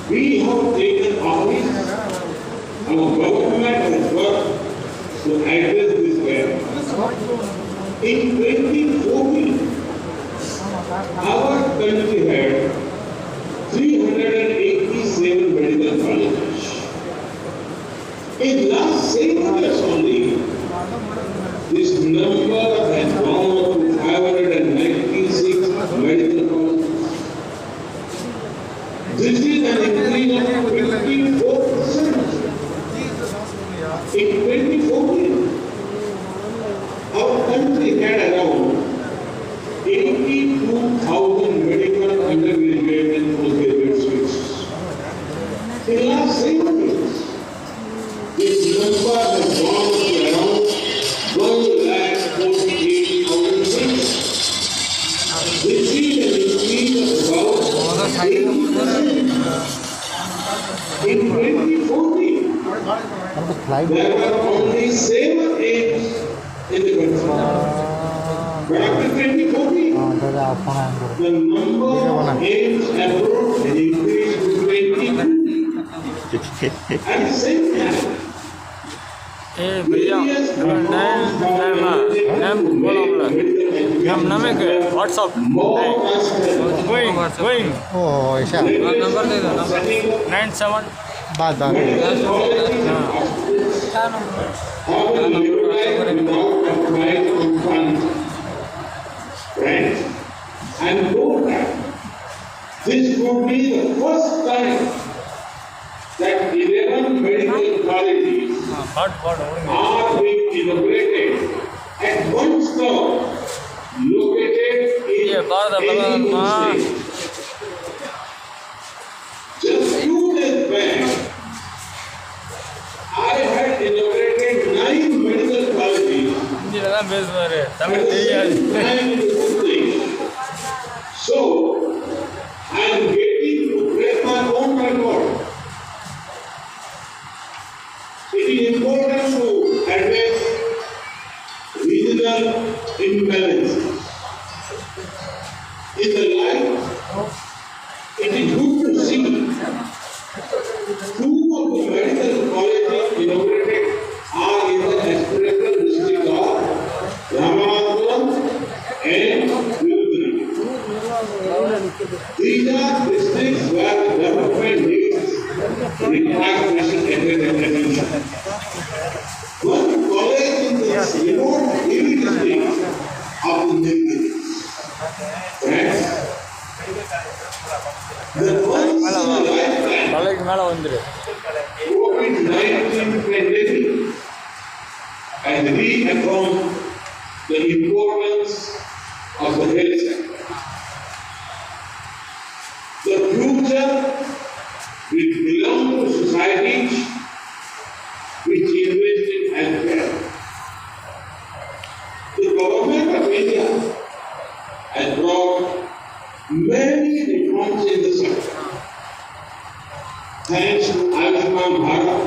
We have taken office, our government has worked to address this gap. In 2014, our country had 387 medical colleges. In last 7 years only, this number has gone up to 596 medical colleges. This is an increase of 54%. In 2014, our country had around 82,000 medical undergraduate and postgraduate students. In last 7 years, this number has gone to around 1,48,000 students. This is an increase of about 80%. In 2014, there were only 7 aims in the country. But after 2014, the number of aims abroad has increased to 22. At the same time, भैया NAM नमे के WhatsApp going ओ ऐसा number दे दो number 97 बात and know that this would be the first time that 11 medical colleges are being inaugurated at one stop located in any state. Just few days back, I had inaugurated 9 medical colleges. So, I am getting to break my own record. It is important to address regional imbalances. In the light, it is good to see 2 of the medical colleges inaugurated are in the aspirational district of Ramanathapuram and Virudhunagar. These are districts where the development needs require special attention. One college in the remote hilly district of Nilgiri. Friends, the once in a lifetime COVID-19 pandemic has reaffirmed the importance of the health sector. The future will belong to societies which invest in healthcare. The government of India has brought many reforms in the sector. Thanks to Ayushman Bharat,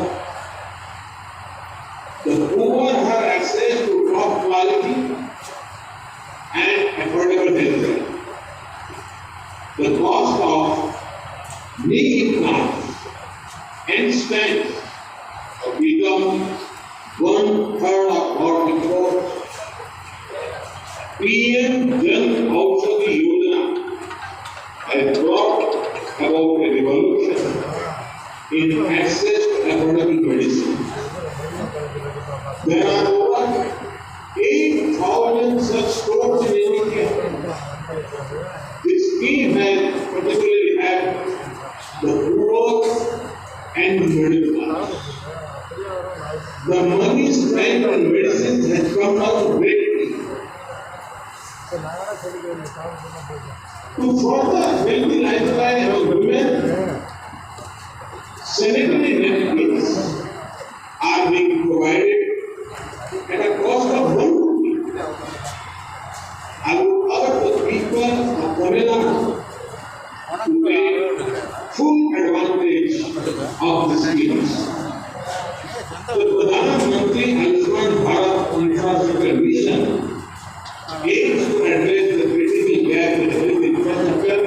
the poor have access to top quality and affordable healthcare. The cost of knee implants and stents have become 1/3 of what we thought. PM Jan Aushadhi Yojana has brought about a revolution in access to affordable medicine. There are over 8,000 such stores in India. This scheme has particularly helped the poor and the middle class. The money spent on medicines has come out greatly. To further healthy lifestyle of women, sanitary napkins are being provided at a cost of 1 rupee. I would urge the people of Tamil Nadu to take full advantage of the schemes. The Pradhan Mantri Ayushman Bharat Infrastructure Mission aims to address the critical gap in health infrastructure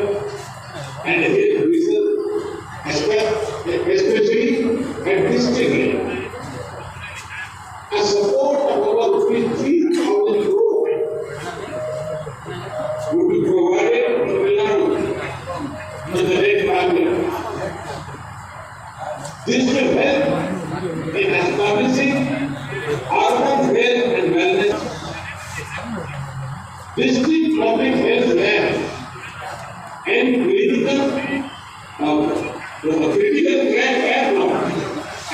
and health research especially at this stage. A support of about 3,000 crore would be provided to Tamil Nadu in the next 5 years. This will help in establishing urban health and wellness, district public health labs, and critical care background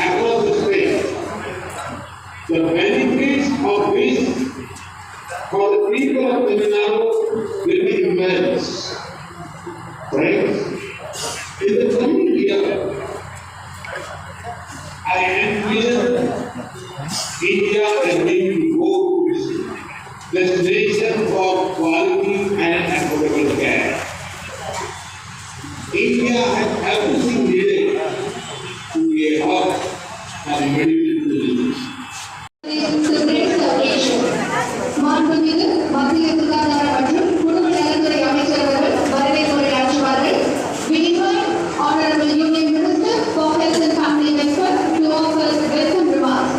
across the state. The benefits of this for the people of Tamil Nadu will be immense. Friends, in the coming year, I envision India as being go-to destination for quality and affordable care. India has everything needed to be a hub and medical tourism. celebrates the occasion. மாண்புமிகு மத்திய சுகாதார மற்றும் குடும்ப நலத்துறை அமைச்சர் அவர்கள் வரவேற்புரை ஆற்றுவார்கள். We invite Honorable Union Minister for Health and Family Welfare to offer welcome remarks.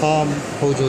हाँ हो जो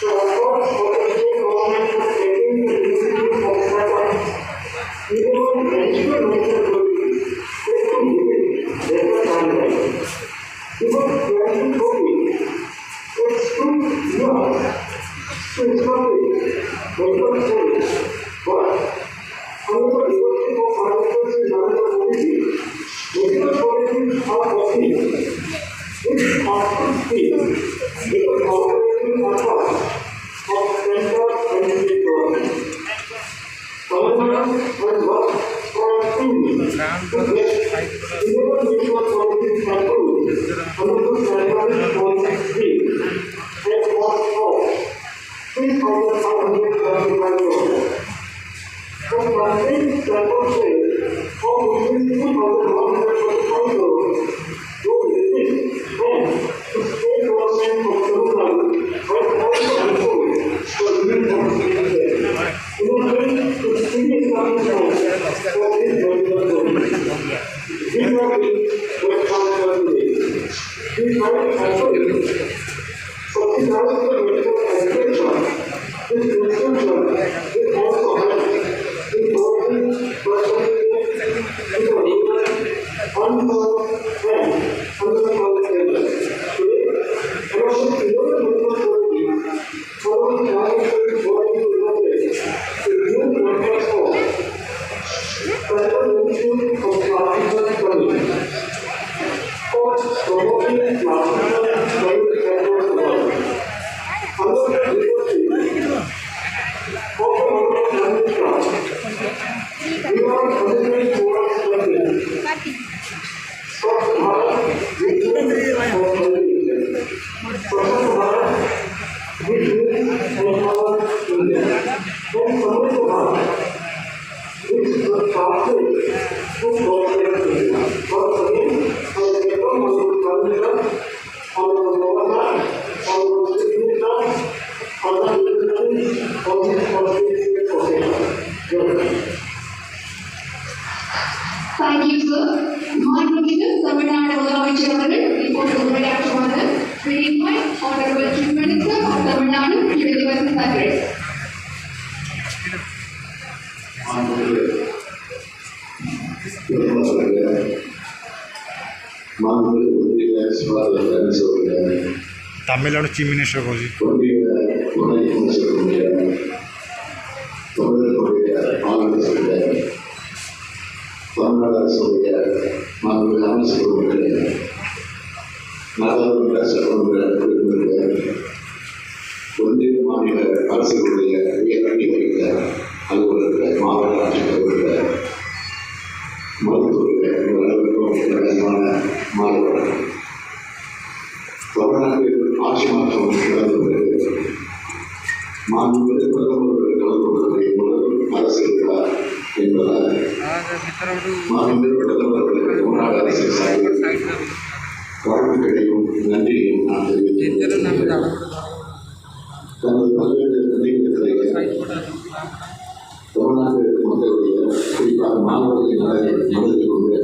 So Thank you, sir. மாண்புமிகு தமிழ்நாடு முதலமைச்சர் அவர்கள் இப்போது உரையாற்றுவார்கள். We invite Honorable Chief Minister of Tamil Nadu to deliver his address. Tamil Nadu chief minister को जी தமிழ்நாடு அரசுடைய மாண்புமிகு அமைச்சர் அவர்களே, நாடாளுமன்ற சட்டமன்ற ஒன்றிய மாநில அரசுகளுடைய உயர் அதிகாரிகள், அலுவலர்கள், மாவட்ட ஆட்சித்தலைவர்கள், மருத்துவர்கள் அனைவருக்கும் கடினமான மாணவர்கள். தமிழ்நாட்டில் ஆட்சி மாற்றம் நடந்த பிறகு மாண்புமிகு பிரதமர்கள் கலந்து கொள்வதை முதல் அரசு விழா என்பதால் மாண்புமிகு பிரதமர்களுக்கு தமிழ்நாடு அரசின் சார்பில் வாழ்த்துக்களையும் நன்றியையும் நான் தெரிவித்துள்ளேன். தனது பல்வேறு நிலையங்களை தமிழ்நாட்டு மக்களுடைய குறிப்பாக மாணவர்களின் நலனை மனதில் கொண்டு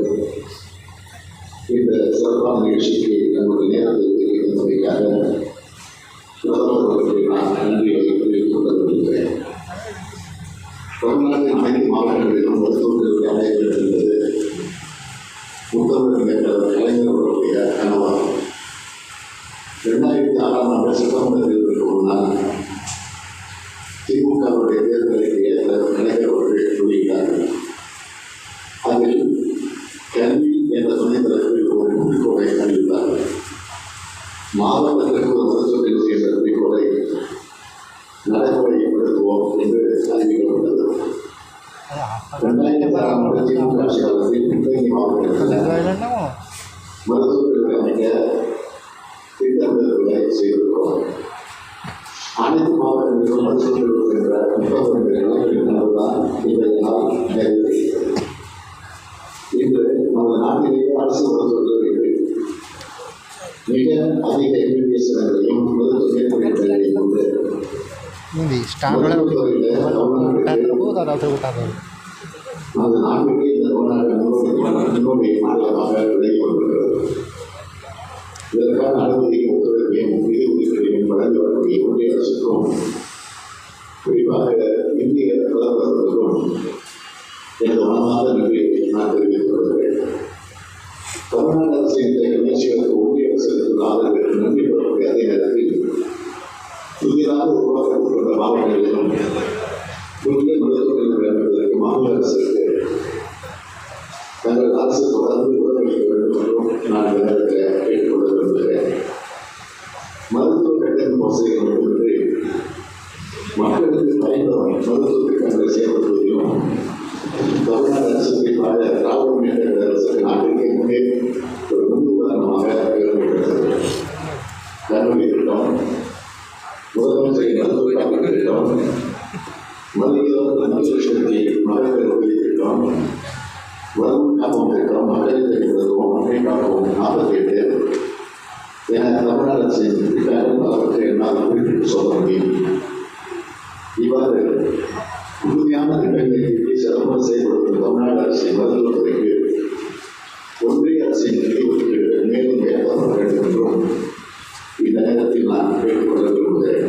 இந்த சிறப்பான நிகழ்ச்சிக்கு தங்களுடைய நேரத்தை தெரிவித்தமைக்காக பிரதமர் அவர்களுக்கு நான் நன்றியை தெரிவித்துக் கொள்ள விரும்புகிறேன். தமிழ்நாட்டின் அனைத்து மாவட்டங்களிலும் மருத்துவர்களுடைய அடையாளம் என்பது முத்தமிழ் மேற்கொள்ள கலைஞர் அவர்களுடைய கனவாகும். 2006ஆம் ஆண்டு சட்டமன்ற தேர்தலுக்கு முன்னால் திமுகவுடைய தேர்தலுக்கு ஏற்ற கலைஞர் அவர்கள் வெளியிட்டார்கள். அதில் கல்வி என்ற துணைத்தலைப்பில் ஒரு குறிக்கோளை அறிவித்தார்கள். மாவட்டத்திற்கு ஒரு மருத்துவ என்ற குறிக்கோளை நடைமுறைப்படுத்துவோம் என்று அறிவிக்கப்பட்டது. 2006ஆம் ஆண்டு திமுக ஆட்சி காலத்தில் பின்தங்கிய மாவட்டத்தில் மருத்துவர்களை அமைக்க திட்டமிடல்களை செய்திருக்கிறோம். அனைத்து மாவட்டங்களிலும் மருத்துவர்கள் என்ற 32 இளைஞர்கள்தான் இன்றைய நாள் நிறைவேறுகிறது. இன்று நமது நாட்டிலேயே அரசு மருத்துவர்கள் மிக அதிக எம்பிபிஎஸ் இடங்களையும் மருத்துவ மேற்படிப்புகளையும் கொண்டு நமது நாட்டுக்கு இந்த தமிழ்நாடு முன்னோடி மாநிலமாக விலகிக் கொண்டிருக்கிறது. இதற்கான அனுமதியும் ஒத்துழைப்பையும் நிதி உதவிகளையும் வழங்கி வரக்கூடிய ஒன்றிய அரசுக்கும் குறிப்பாக இந்திய பிரதமர்களுக்கும் எனது மனமார்ந்த நன்றியை நான் தெரிவித்துக் கொள்கிறேன். தமிழ்நாடு அரசின் இந்த முயற்சிகளுக்கு ஒன்றிய அரசுக்கு ஆதரவு நன்றி பெறக்கூடிய அதே நேரத்தில் புதிய மருத்துவர்கள் அமைப்பதற்கு மாநில அரசுக்கு தங்கள் அரசு தொடர்ந்து உதவிக்க வேண்டும் என்றும் நான் இந்த நேரத்தில் கேட்டுக்கொள்ள விரும்புகிறேன். மருத்துவ கட்டண வசதிகள் மட்டுமின்றி மக்களுக்கு பயன்படும் மருத்துவ திட்டங்களை செயல்படுத்துவதிலும் தமிழ்நாடு அரசு குறிப்பாக திராவிட முன்னேற்ற அரசு நாட்டிற்கு முன்னே ஒரு முன் உதாரணமாக விளங்குகிறது. கல்வி திட்டம், முதலமைச்சரின் மருத்துவ காப்பீட்டு திட்டம், மருத்துவ மகளிர் உதவி திட்டம், வரும் காப்போம் திட்டம், மகளிர் தெரிவிப்பதும் மக்களை காப்போம் 48 என தமிழ்நாடு அரசின் திட்டங்கள் பலவற்றை என்னால் குறிப்பிட்டு சொல்ல முடியும். இவ்வாறு உறுதியான திட்டங்களை சிறப்பாக செயல்படுத்தும் தமிழ்நாடு அரசின் மருத்துவத்துறைக்கு ஒன்றிய அரசின் நிதி ஒதுக்கீடு மேலும் ஏற்பட வேண்டும் என்றும் இந்த நேரத்தில் நான் கேட்டுக்கொள்ள விரும்புகிறேன்.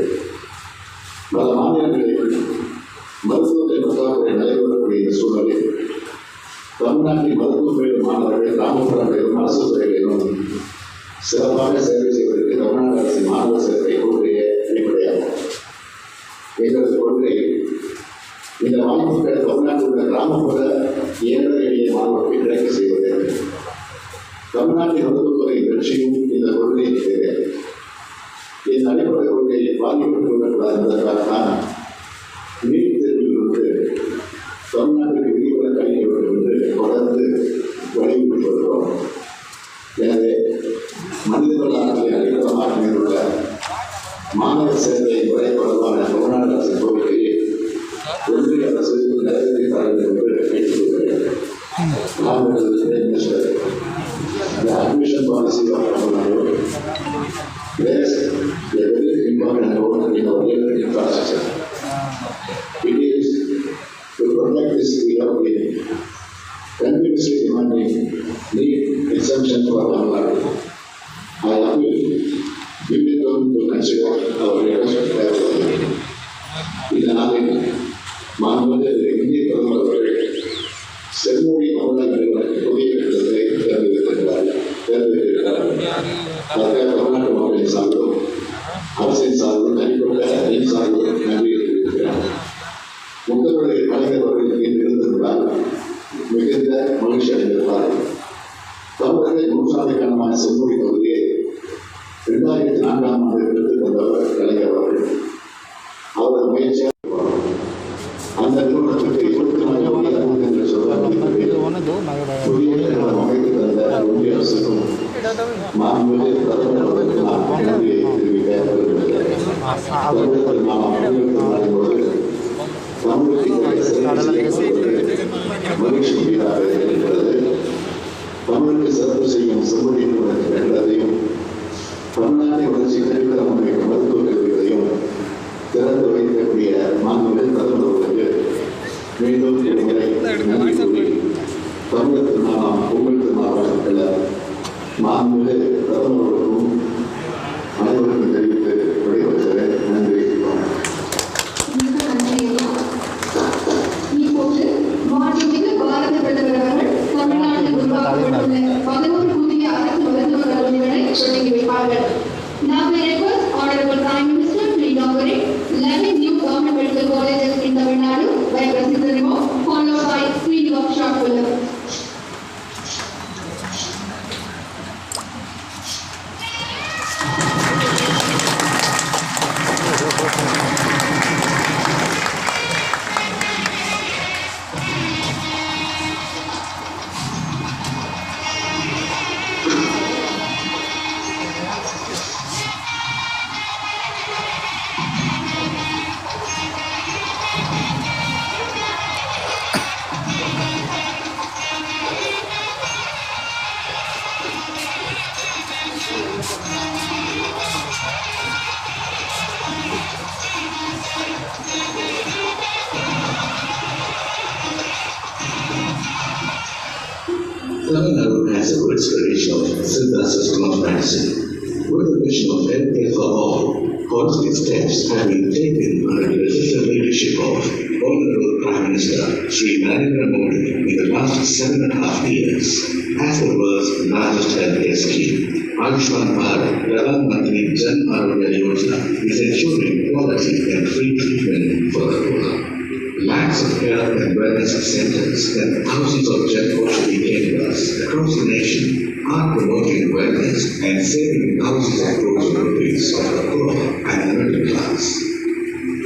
பல மாநிலங்களில் மருத்துவத்தை பற்றாக்குறை நடைபெறக்கூடிய சூழலில் தமிழ்நாட்டில் மருத்துவ பயிலும் மாணவர்கள் கிராமப்புறங்களிலும் அரசு துறைகளிலும் சிறப்பாக சேவை செய்வதற்கு தமிழ்நாடு அரசின் மாணவர் சேர்க்கை கொள்கையை அடிப்படையாகும். எங்களது கொள்கை இந்த வாய்ப்புகள் தமிழ்நாட்டில் உள்ள கிராமப்புற ஏழை எளிய மாணவர்களுக்கு கிடைக்க செய்வது. தமிழ்நாட்டின் மருத்துவத்துறையின் வெற்றியும் இந்த கொள்கையை தேவை. இந்த அடிப்படை கொள்கையை பாதிக்கப்பட்டுள்ளக்கூடாது என்பதற்காகத்தான் நீட் தேர்விலிருந்து தமிழ்நாட்டுக்கு விதிவிலக்கு அளிக்க வேண்டும் என்று தொடர்ந்து வலியுறுத்தி வருகிறோம். எனவே மனிதர்களாக அடிப்படமாக அமைந்துள்ள மாணவர் சேர்க்கை முறை தொடர்பான தமிழ்நாடு அரசின் கோரிக்கையை ஒன்றிய அரசு நிறைவேற்றி தர வேண்டும் என்று கேட்டுக்கொள்கிறேன். The admission policy of Tamil Nadu plays a very important role in our legal infrastructure. It is to protect this field of living, continuously demanding need exemption for Tamil Nadu. I appeal immediately to consider our request favorably. இதனால் மாண்புமிகு இந்திய பிரதமர் அவர்கள் செம்மொழி தமிழக நிறுவனத்தின் புதிய திட்டத்தை தேர்ந்தெடுத்திருக்கிறார். அதற்காக தமிழ்நாட்டு மக்களின் சார்பிலும் அரசின் சார்பிலும் தனிப்பட்ட என் சார்பிலும் நன்றியை தெரிவிக்கிறார். முத்தமிழை கலைஞர் அவர்கள் இன்று இருந்திருந்தால் மிகுந்த மகிழ்ச்சி அடைந்திருப்பார். தமிழகத்தை நூற்றாண்டுக்கான செம்மொழி பகுதியை 2004 ஆண்டு எடுத்துக் கொண்டவர் கலைஞர் அவர்கள். அவரது முயற்சியாக அந்த நிறுவனத்திற்கு 24 என்று புதிய அமைத்து தந்த ஒன்றிய அரசுக்கும் மாண்புமிகு பிரதமர் அவர்களுக்கு நான் நன்றியை தெரிவிக்க விரும்புகிறேன். மகிழ்ச்சி மீதாக இருக்கிறது. தமிழுக்கு சிறப்பு செய்யும் செம்மொழி நிறுவனத்தின் வென்றதையும் தமிழ்நாட்டை வளர்ச்சி கல்வித்தரம் அமைக்கும் மருத்துவ கல்விகளையும் திறந்து வைக்கக்கூடிய மாண்புமிகு பிரதமர் அவர்களுக்கு மீண்டும் நன்றி கூறி தமிழர் திருநாளாம் பொங்கல் திருநாளாக மாண்புமிகு பிரதமர் அவர்களுக்கும் அனைவருக்கும் தெரிவித்து விடைபெறுகிறேன். நன்றி. இப்போது மாண்புமிகு பாரத பிரதமர் அவர்கள் தமிழ்நாட்டில் உருவாக்கப்பட்டுள்ள 11 புதிய அரசு மருத்துவக் கல்லூரிகளை தொடங்கி வைப்பார்கள். Now we request Honorable Prime Minister to inaugurate 11 new government medical colleges in Tamil Nadu by President Rimo, followed by 3 workshop full. Tamil Nadu has a rich tradition of synthesis of medicine. With the vision of healthcare for all, positive steps have been taken under the assistant leadership of Honorable Prime Minister Sri Narendra Modi in the last 7.5 years as the world's largest healthcare scheme. Ayushman Bharat, Pradhan Mantri Jan Arogya Yojana is ensuring quality and free treatment for the poor. Lakhs of health and wellness centers and thousands of Jan Aushadhi Kendras across the nation are promoting wellness and saving thousands of crores of rupees of the poor and the middle class.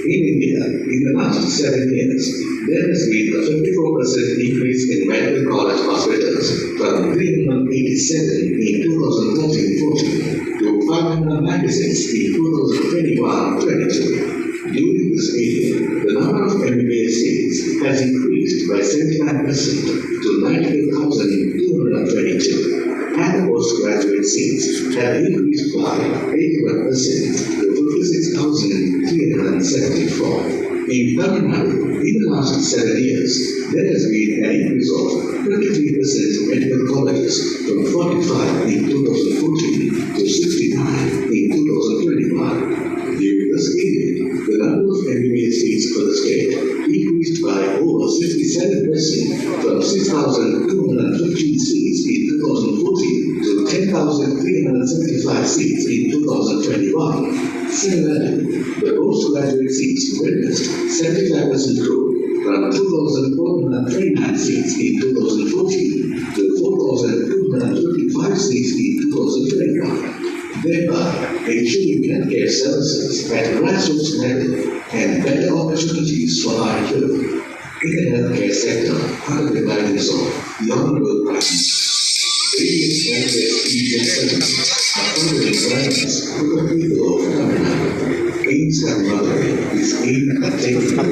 In India, in the last 7 years, there has been a 54% increase in medical college hospitals from 387 in 2014-14 to 596 in 2021-22. During this period, the number of MBBS seats has increased by 79% to 92,222, and the postgraduate seats have increased by 81% to 56,374. In Tamil Nadu, in the last 7 years, there has been an increase of 23% medical colleges from 45 in 2014 to 69 in 2021. During this period, the number of MBBS seats for the state increased by over 67% from 6,215 seats in 2014 to 10,375 seats in 2021. Similarly, the postgraduate seats witnessed 75% growth from 2,429 seats in 2014 to 4,225 seats in 2021. Thereby ensuring healthcare services at grassroots level and better opportunities for our youth. In the healthcare sector, under the guidance of the Honorable Prime Minister, various healthcare schemes and services are further guidance to the people of Tamil Nadu. AIMS and Motherway is aimed at taking the to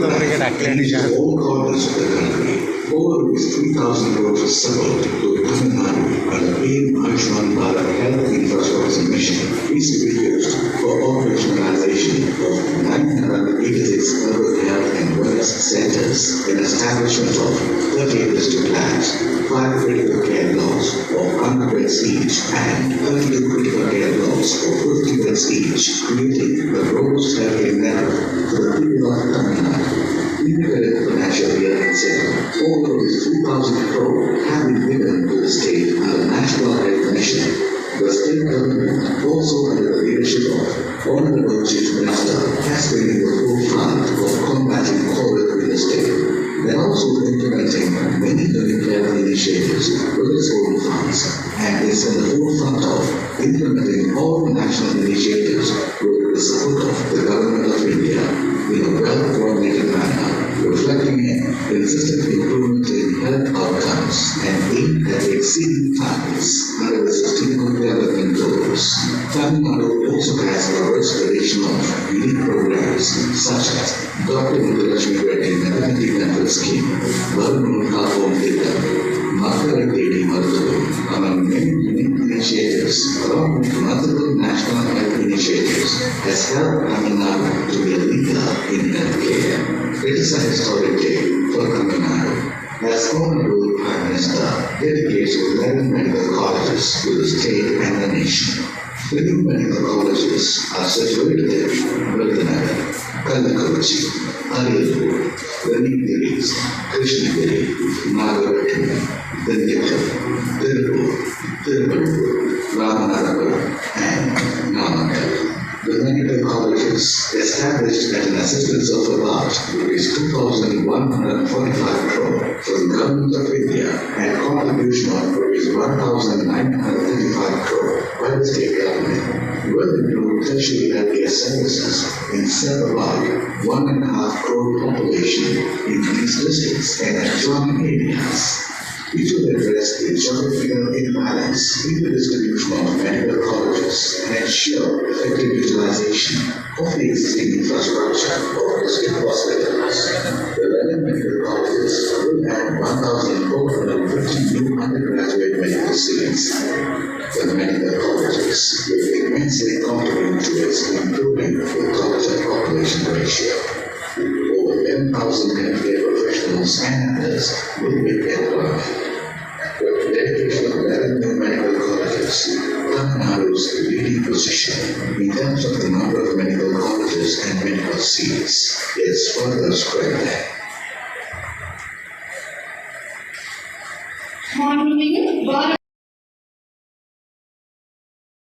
all corners of the country. Over 3,000 crores of support to Tamil Nadu under PM Ayushman Bharat Health Infrastructure Mission is to be used for operationalization of 986 urban health and wellness centers and establishment of 38 district labs, 5 critical care blocks of 100 beds each and 32 critical care blocks of 50 beds each, creating the robust healthcare network for the people of Tamil Nadu. In the financial year itself, over 3,000 crore have been given to the state under National Health Mission. The state government, also under the leadership of Honorable Chief Minister, has been in the forefront of combating COVID in the state. They are also implementing many public health initiatives with its own funds and is in the forefront of implementing all national initiatives with the support of the Government of India in a well-coordinated manner, reflecting an consistent improvement in health outcomes and aimed at exceeding targets under the Sustainable Development Goals. Tamil Nadu also has a restoration of unique programs such as Dr. Muthulakshmi Reddy Maternity Benefit Scheme, Varun Home Data, Mother Lady Mother, among many unique initiatives, along with multiple national health initiatives, has helped Tamil Nadu to be a leader in healthcare. It is a historic day for Tamil Nadu, as Honorable Prime Minister dedicates 11 medical colleges to the state and the nation. The new medical colleges are situated in Virudhunagar, Kallakachi, Ariyalur, the Nilgiris, Krishnagiri, Nagarathna, Dindigam, Tirupur, Tirupallur, Ramanathapuram, and Namakkal. The medical colleges, established at an assistance of about ₹2,145 crore from the Government of India and contribution of ₹1,935 crore by the state government, will improve tertiary healthcare services and serve about 1.5 crore population in these districts and adjoining areas. It will address the geographical imbalance in the distribution of medical colleges and ensure effective utilization of the existing infrastructure of district hospitals. The 11 medical colleges will add 1,450 new undergraduate medical seats. The medical colleges will immensely contribute towards improving the college-to-population ratio. Over 10,000 healthcare professionals and others will be employed. With the dedication of 11 new medical colleges, Tamil Nadu's leading position in terms of the number of medical colleges and medical seats is further strengthened. மாண்புமிகு